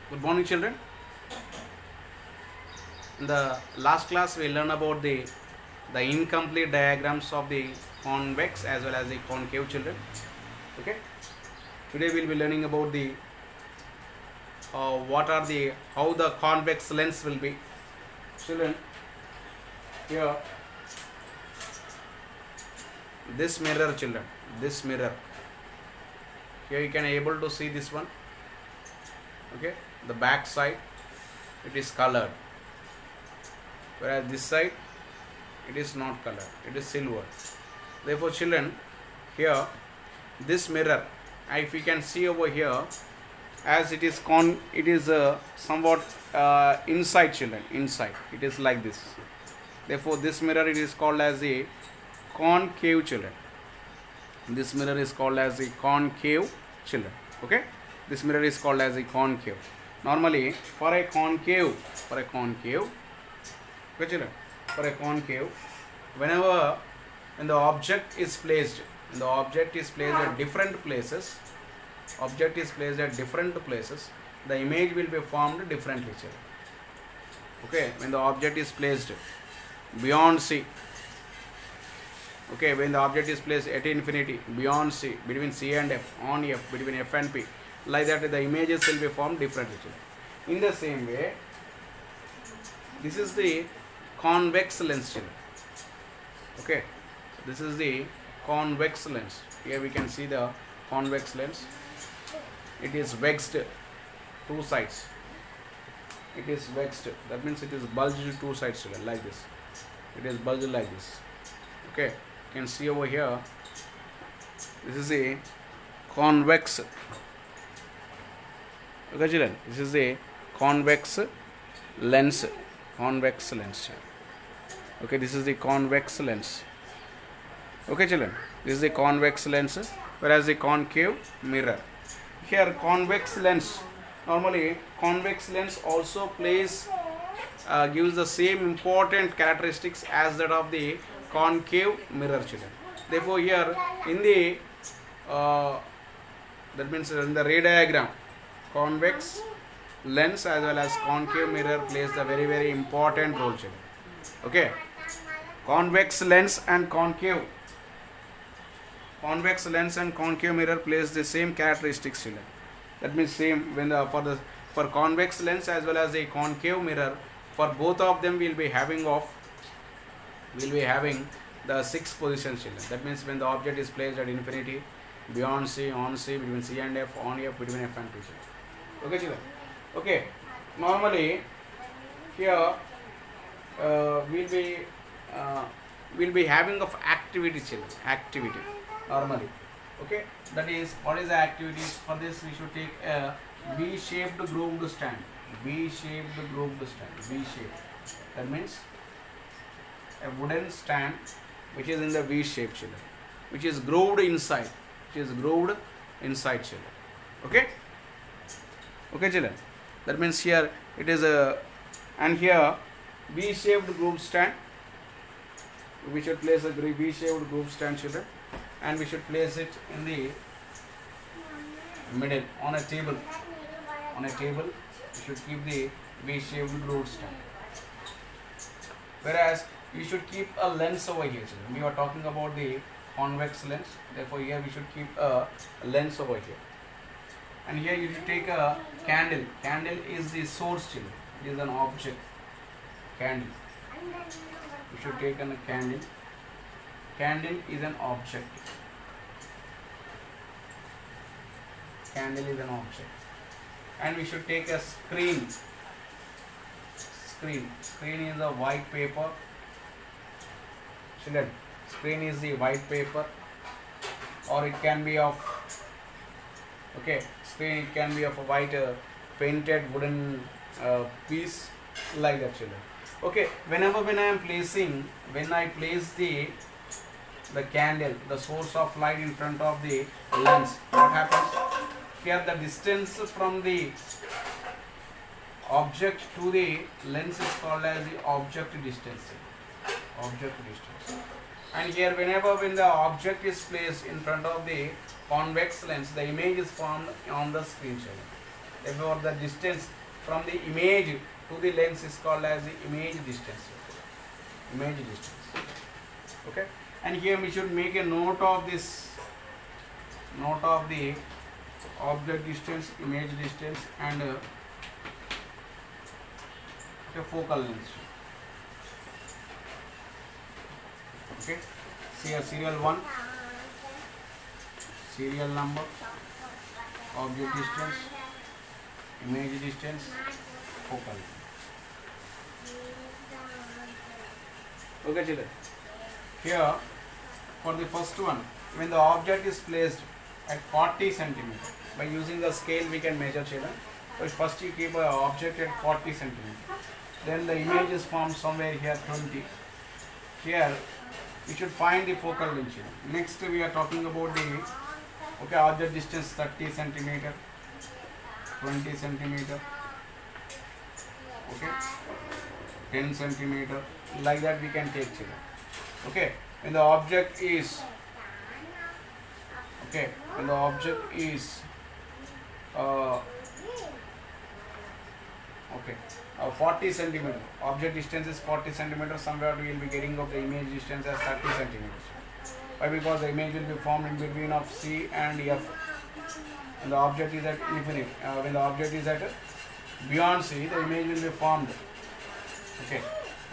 Good morning, children. In the last class, we learned about the incomplete diagrams of the convex as well as the concave, children. Okay. Today we'll be learning about the what are the how the convex lens will be, children. Here, this mirror, children. This mirror. Here you can able to see this one. Okay. The back side, it is colored, whereas this side it is not colored, it is silver. Therefore, children, here this mirror, if you can see over here, as it is somewhat inside, children, inside it is like this. Therefore, this mirror it is called as a concave, children. This mirror is called as a concave, children. Okay, this mirror is called as a concave. Normally, for a concave, okay, children, for a concave, when the object is placed at different places, the image will be formed differently, children. Okay, when the object is placed beyond C, okay, when the object is placed at infinity, beyond C, between C and F, on F, between F and P, like that the images will be formed differently, children. In the same way, this is the convex lens, children. Okay, this is the convex lens. Here we can see the convex lens. It is vexed two sides. It is vexed. That means it is bulged two sides, children, like this. It is bulged like this. Okay, you can see over here. This is a convex. Okay, children. This is a convex lens. Convex lens. Okay, this is the convex lens. Okay, children. This is the convex lens, whereas the concave mirror. Here, convex lens. Normally, convex lens also gives the same important characteristics as that of the concave mirror, children. Therefore, here in the that means in the ray diagram, convex lens as well as concave mirror plays the very, very important role, children. Okay, convex lens and concave mirror plays the same characteristics, children. That means same when for convex lens as well as the concave mirror, for both of them we'll be having the 6 positions, children. That means when the object is placed at infinity, beyond C, on C, between C and F, on F, between F and P, children. Okay, children. Okay, normally here we'll be having of activity, children. Activity normally. Okay, that is, what is the activities? For this we should take a V-shaped grooved stand. V-shaped. That means a wooden stand which is in the V shape, children, which is grooved inside. Children. Okay, children. That means here it is and here V-shaped grooved stand. We should place a V-shaped grooved stand, children, and we should place it in the middle on a table. We should keep the V-shaped grooved stand. Whereas you should keep a lens over here, children. We are talking about the convex lens. Therefore, here we should keep a lens over here. And here you should take a candle. Candle is the source, children. It is an object. Candle. You should take a candle. Candle is an object. And we should take a screen. Screen is a white paper. Children, screen is the white paper, or it can be of screen. It can be of a white painted wooden piece, like that, children. Okay, when I place the candle, the source of light, in front of the lens, what happens? Here the distance from the object to the lens is called as the object distance. And here when the object is placed in front of the convex lens, the image is formed on the screen, children. Therefore the distance from the image to the lens is called as the image distance. Image distance. Okay, and here we should make a note of this, note of the object distance, image distance, and the focal length. Okay, see a serial 1, serial number, object distance, image distance, focal length. Okay, children. Here, for the first one, when the object is placed at 40 centimeter, by using the scale we can measure, children. So first you keep an object at 40 centimeter. Then the image is formed somewhere here 20. Here we should find the focal length, children. Next we are talking about the object distance 30 centimeter, 20 centimeter, okay, 10 centimeter, like that we can take, children. Okay, when the object is when the object is 40 centimeter, object distance is 40 centimeter, somewhere we will be getting of the image distance as 30 centimeters. Why? Because the image will be formed in between of C and F, and the object is at infinite. When the object is at beyond C, the image will be formed. Okay,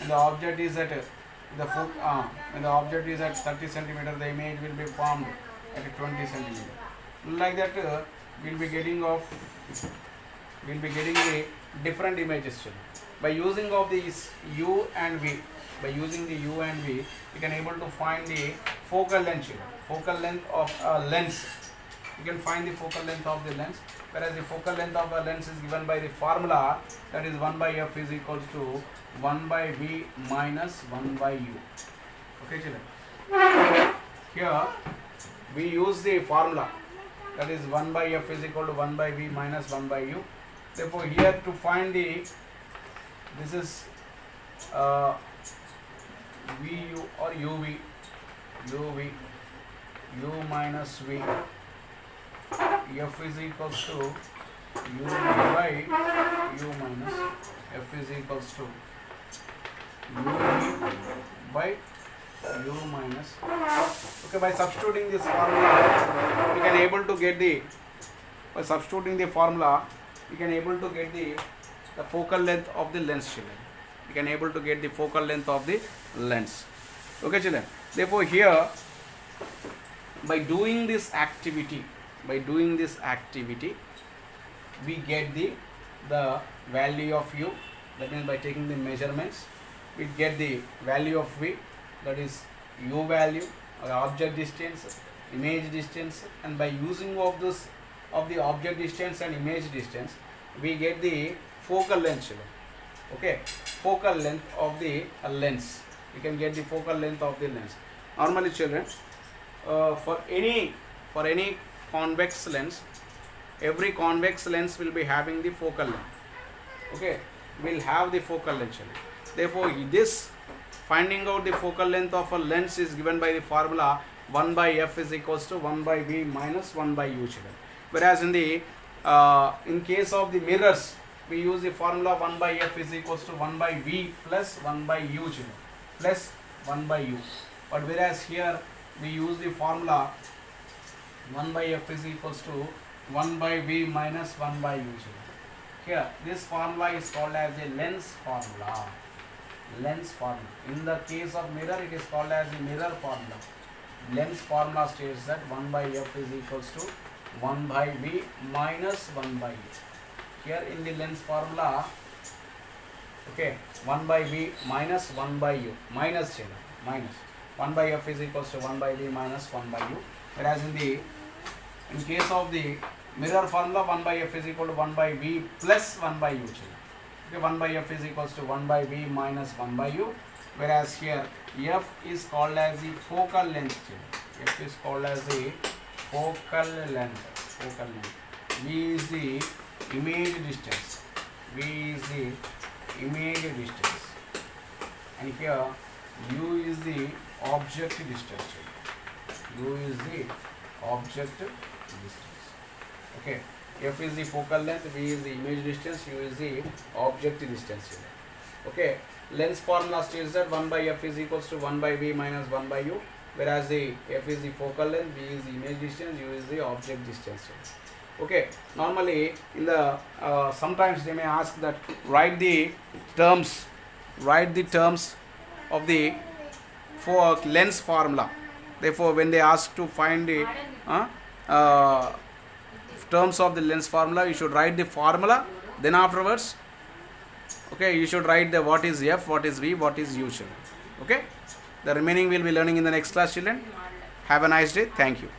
and the object is at when the object is at 30 centimeter, the image will be formed at 20 centimeter. Like that, we'll be getting the different images. By using of these U and V, we can able to find the focal length. Focal length of a lens. You can find the focal length of the lens, whereas the focal length of a lens is given by the formula, that is 1 by F is equals to 1 by V minus 1 by U. Okay, children. Here we use the formula, that is 1 by F is equal to 1 by V minus 1 by U. Therefore here to find the, this is VU or UV, U minus V, F is equals to UV by U minus, F is equals to UV by U minus. Okay, by substituting this formula, we can able to get the, the focal length of the lens, children. We can able to get the focal length of the lens. Okay, children. Therefore here, by doing this activity, we get the value of U. That means by taking the measurements, we get the value of V, that is U value, object distance, image distance, and by using of this of the object distance and image distance, we get the focal length. Okay, focal length of the lens. We can get the focal length of the lens. Normally, children, for any convex lens, every convex lens will be having the focal length. Okay, will have the focal length. Therefore, this finding out the focal length of a lens is given by the formula 1 by F is equals to 1 by V minus 1 by U, children. Whereas in the in case of the mirrors, we use the formula 1 by F is equals to 1 by V plus 1 by U, children, plus 1 by U. But whereas here we use the formula 1 by F is equals to 1 by V minus 1 by U, children. Here this formula is called as a lens formula. In the case of mirror, it is called as the mirror formula. Lens formula states that 1 by F is equals to 1 by V minus 1 by U. Here in the lens formula, okay, 1 by V minus 1 by U, minus 1 by F is equals to 1 by V minus 1 by U. Whereas in case of the mirror formula, 1 by F is equal to 1 by V plus 1 by U. Okay, 1 by F is equals to 1 by V minus 1 by U. Whereas here F is called as the focal length. F is called as the focal length. V is the image distance. And here U is the object distance. Okay. F is the focal length, V is the image distance, U is the object distance. Okay, lens formula states that 1 by F is equals to 1 by V minus 1 by U, whereas the F is the focal length, V is the image distance, U is the object distance. Okay, normally in the sometimes they may ask that write the terms of the lens formula. Therefore, when they ask to find the terms of the lens formula, you should write the formula. Then afterwards, okay, you should write the what is F, what is V, what is U. Okay, the remaining we will be learning in the next class, children. Have a nice day. Thank you.